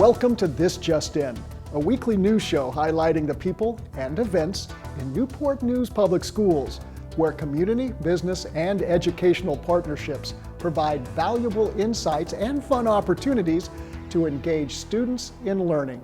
Welcome to This Just In, a weekly news show highlighting the people and events in Newport News Public Schools, where community, business, and educational partnerships provide valuable insights and fun opportunities to engage students in learning.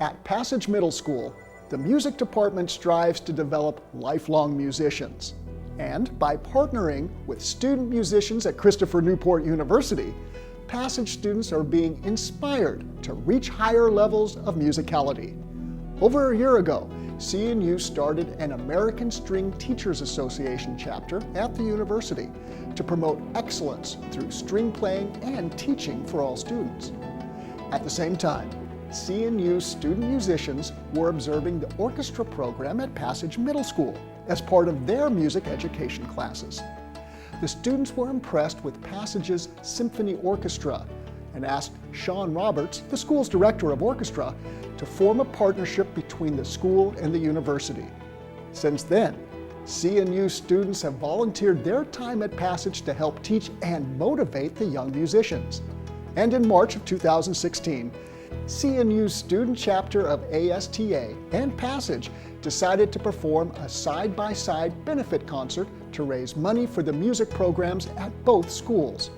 At Passage Middle School, the music department strives to develop lifelong musicians. And by partnering with student musicians at Christopher Newport University, Passage students are being inspired to reach higher levels of musicality. Over a year ago, CNU started an American String Teachers Association chapter at the university to promote excellence through string playing and teaching for all students. At the same time, CNU student musicians were observing the orchestra program at Passage Middle School as part of their music education classes. The students were impressed with Passage's symphony orchestra and asked Sean Roberts, the school's director of orchestra, to form a partnership between the school and the university. Since then, CNU students have volunteered their time at Passage to help teach and motivate the young musicians. And in March of 2016, CNU's student chapter of ASTA and Passage decided to perform a side-by-side benefit concert to raise money for the music programs at both schools.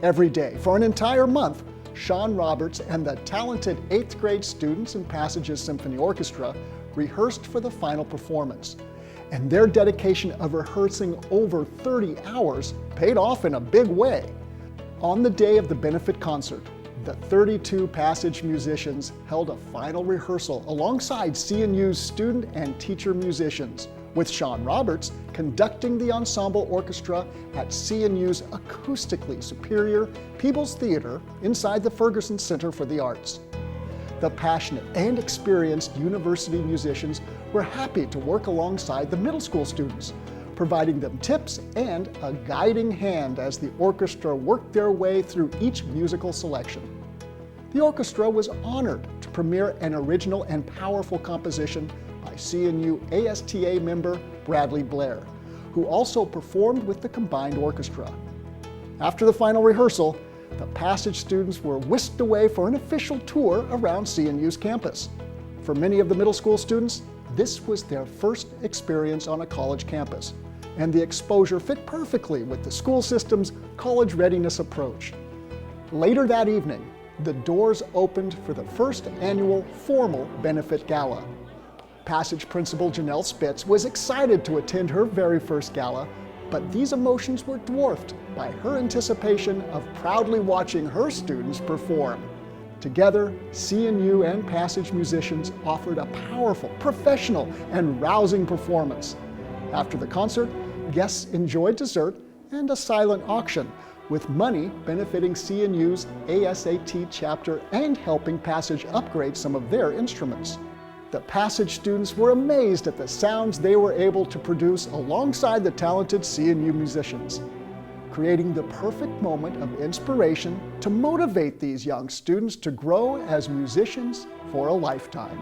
Every day, for an entire month, Sean Roberts and the talented 8th grade students in Passage's Symphony Orchestra rehearsed for the final performance. And their dedication of rehearsing over 30 hours paid off in a big way. On the day of the benefit concert, the 32 Passage musicians held a final rehearsal alongside CNU's student and teacher musicians, with Sean Roberts conducting the ensemble orchestra at CNU's acoustically superior Peebles Theater inside the Ferguson Center for the Arts. The passionate and experienced university musicians were happy to work alongside the middle school students, providing them tips and a guiding hand as the orchestra worked their way through each musical selection. The orchestra was honored to premiere an original and powerful composition by CNU ASTA member Bradley Blair, who also performed with the combined orchestra. After the final rehearsal, the Passage students were whisked away for an official tour around CNU's campus. For many of the middle school students, this was their first experience on a college campus, and the exposure fit perfectly with the school system's college readiness approach. Later that evening, the doors opened for the first annual formal benefit gala. Passage Principal Janelle Spitz was excited to attend her very first gala, but these emotions were dwarfed by her anticipation of proudly watching her students perform. Together, CNU and Passage musicians offered a powerful, professional, and rousing performance. After the concert, guests enjoyed dessert and a silent auction, with money benefiting CNU's ASAT chapter and helping Passage upgrade some of their instruments. The Passage students were amazed at the sounds they were able to produce alongside the talented CNU musicians, creating the perfect moment of inspiration to motivate these young students to grow as musicians for a lifetime.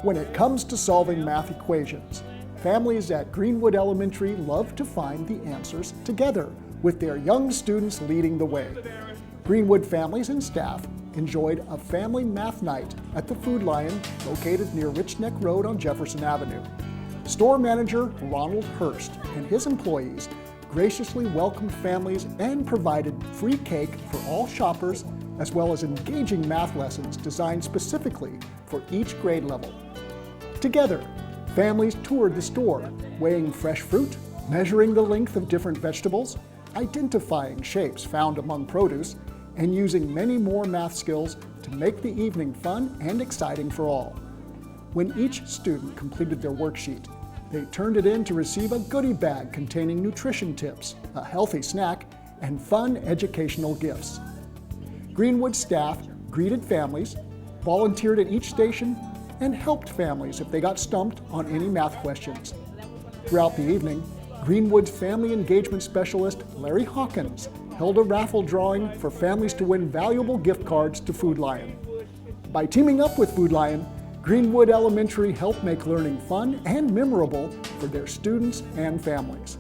When it comes to solving math equations, families at Greenwood Elementary love to find the answers together, with their young students leading the way. Greenwood families and staff enjoyed a family math night at the Food Lion located near Rich Neck Road on Jefferson Avenue. Store manager Ronald Hurst and his employees graciously welcomed families and provided free cake for all shoppers, as well as engaging math lessons designed specifically for each grade level. Together, families toured the store, weighing fresh fruit, measuring the length of different vegetables, identifying shapes found among produce, and using many more math skills to make the evening fun and exciting for all. When each student completed their worksheet, they turned it in to receive a goodie bag containing nutrition tips, a healthy snack, and fun educational gifts. Greenwood staff greeted families, volunteered at each station, and helped families if they got stumped on any math questions. Throughout the evening, Greenwood's family engagement specialist, Larry Hawkins, held a raffle drawing for families to win valuable gift cards to Food Lion. By teaming up with Food Lion, Greenwood Elementary helped make learning fun and memorable for their students and families.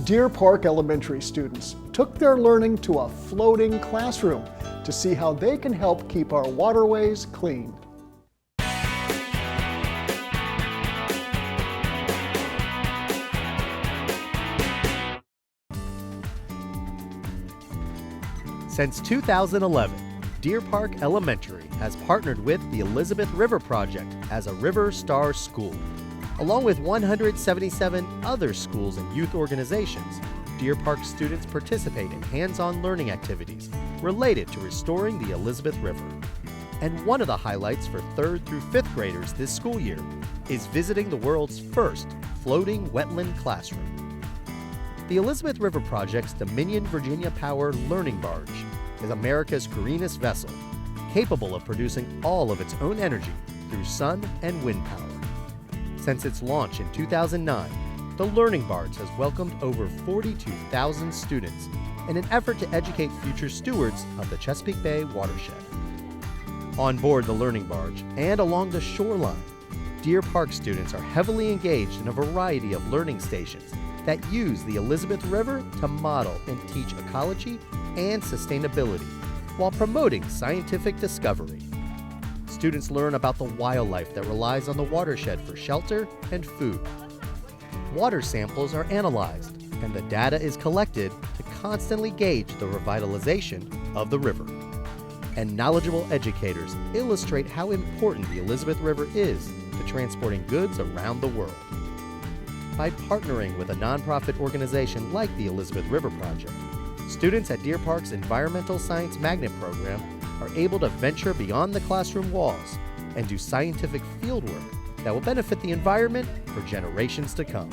Deer Park Elementary students took their learning to a floating classroom to see how they can help keep our waterways clean. Since 2011, Deer Park Elementary has partnered with the Elizabeth River Project as a River Star School. Along with 177 other schools and youth organizations, Deer Park students participate in hands-on learning activities related to restoring the Elizabeth River. And one of the highlights for 3rd through 5th graders this school year is visiting the world's first floating wetland classroom. The Elizabeth River Project's Dominion Virginia Power Learning Barge is America's greenest vessel, capable of producing all of its own energy through sun and wind power. Since its launch in 2009, the Learning Barge has welcomed over 42,000 students in an effort to educate future stewards of the Chesapeake Bay watershed. On board the Learning Barge and along the shoreline, Deer Park students are heavily engaged in a variety of learning stations that use the Elizabeth River to model and teach ecology and sustainability while promoting scientific discovery. Students learn about the wildlife that relies on the watershed for shelter and food. Water samples are analyzed, and the data is collected to constantly gauge the revitalization of the river. And knowledgeable educators illustrate how important the Elizabeth River is to transporting goods around the world. By partnering with a nonprofit organization like the Elizabeth River Project, students at Deer Park's Environmental Science Magnet Program are able to venture beyond the classroom walls and do scientific fieldwork that will benefit the environment for generations to come.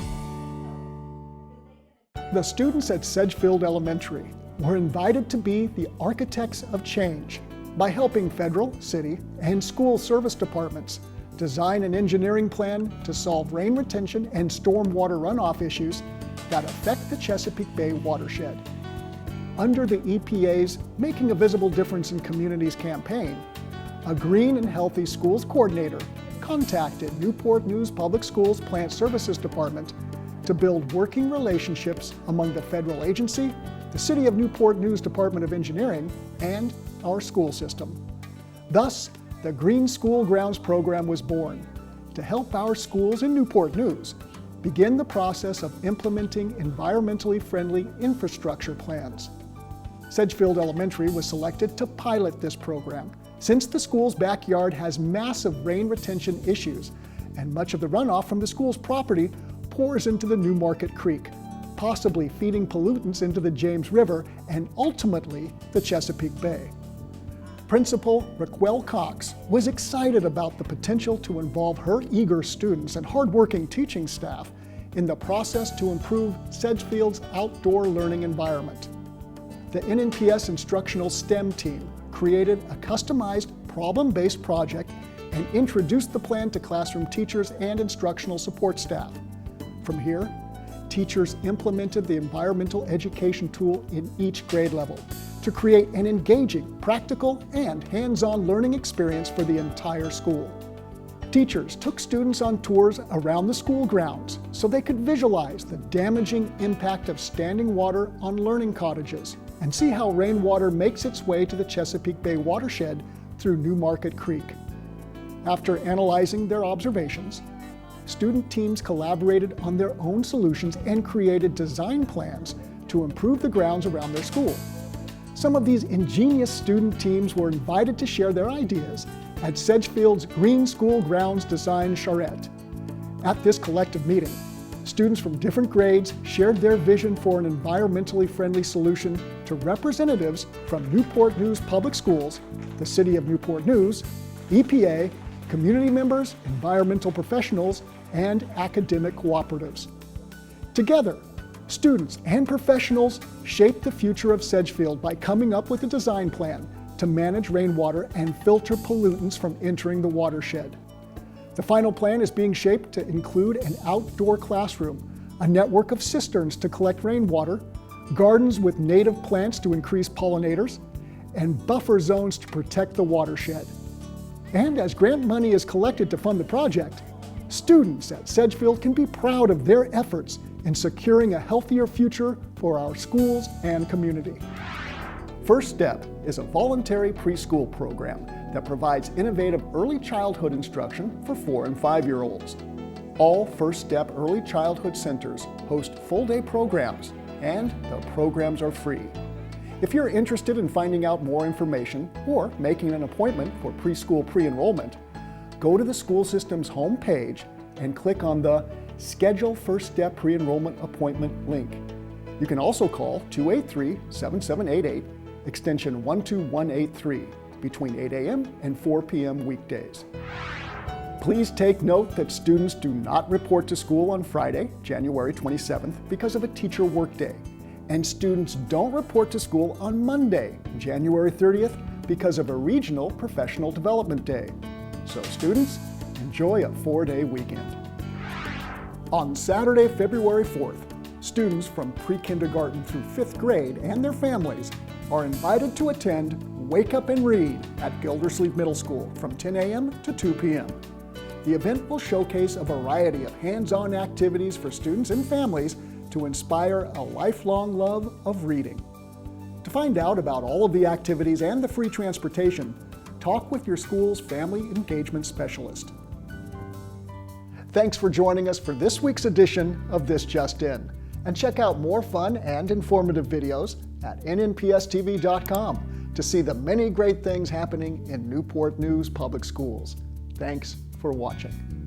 The students at Sedgefield Elementary were invited to be the architects of change by helping federal, city, and school service departments design an engineering plan to solve rain retention and stormwater runoff issues that affect the Chesapeake Bay watershed. Under the EPA's Making a Visible Difference in Communities campaign, a Green and Healthy Schools coordinator contacted Newport News Public Schools Plant Services Department to build working relationships among the federal agency, the City of Newport News Department of Engineering, and our school system. Thus, the Green School Grounds program was born to help our schools in Newport News begin the process of implementing environmentally friendly infrastructure plans. Sedgefield Elementary was selected to pilot this program since the school's backyard has massive rain retention issues and much of the runoff from the school's property pours into the Newmarket Creek, possibly feeding pollutants into the James River and ultimately the Chesapeake Bay. Principal Raquel Cox was excited about the potential to involve her eager students and hardworking teaching staff in the process to improve Sedgefield's outdoor learning environment. The NNPS instructional STEM team created a customized problem-based project and introduced the plan to classroom teachers and instructional support staff. From here, teachers implemented the environmental education tool in each grade level to create an engaging, practical, and hands-on learning experience for the entire school. Teachers took students on tours around the school grounds so they could visualize the damaging impact of standing water on learning cottages and see how rainwater makes its way to the Chesapeake Bay watershed through Newmarket Creek. After analyzing their observations, student teams collaborated on their own solutions and created design plans to improve the grounds around their school. Some of these ingenious student teams were invited to share their ideas at Sedgefield's Green School Grounds Design Charrette. At this collective meeting, students from different grades shared their vision for an environmentally friendly solution to representatives from Newport News Public Schools, the City of Newport News, EPA, community members, environmental professionals, and academic cooperatives. Together, students and professionals shaped the future of Sedgefield by coming up with a design plan to manage rainwater and filter pollutants from entering the watershed. The final plan is being shaped to include an outdoor classroom, a network of cisterns to collect rainwater, gardens with native plants to increase pollinators, and buffer zones to protect the watershed. And as grant money is collected to fund the project, students at Sedgefield can be proud of their efforts in securing a healthier future for our schools and community. First Step is a voluntary preschool program that provides innovative early childhood instruction for 4 and 5-year-olds. All First Step early childhood centers host full-day programs, and the programs are free. If you're interested in finding out more information or making an appointment for preschool pre-enrollment, go to the school system's home page and click on the Schedule First Step Pre-Enrollment Appointment link. You can also call 283-7788, extension 12183, between 8 a.m. and 4 p.m. weekdays. Please take note that students do not report to school on Friday, January 27th, because of a teacher workday. And students don't report to school on Monday, January 30th, because of a regional professional development day. So students, enjoy a 4-day weekend. On Saturday, February 4th, students from pre-kindergarten through 5th grade and their families are invited to attend Wake Up and Read at Gildersleeve Middle School from 10 a.m. to 2 p.m. The event will showcase a variety of hands-on activities for students and families to inspire a lifelong love of reading. To find out about all of the activities and the free transportation, talk with your school's family engagement specialist. Thanks for joining us for this week's edition of This Just In. And check out more fun and informative videos at nnpstv.com to see the many great things happening in Newport News Public Schools. Thanks for watching.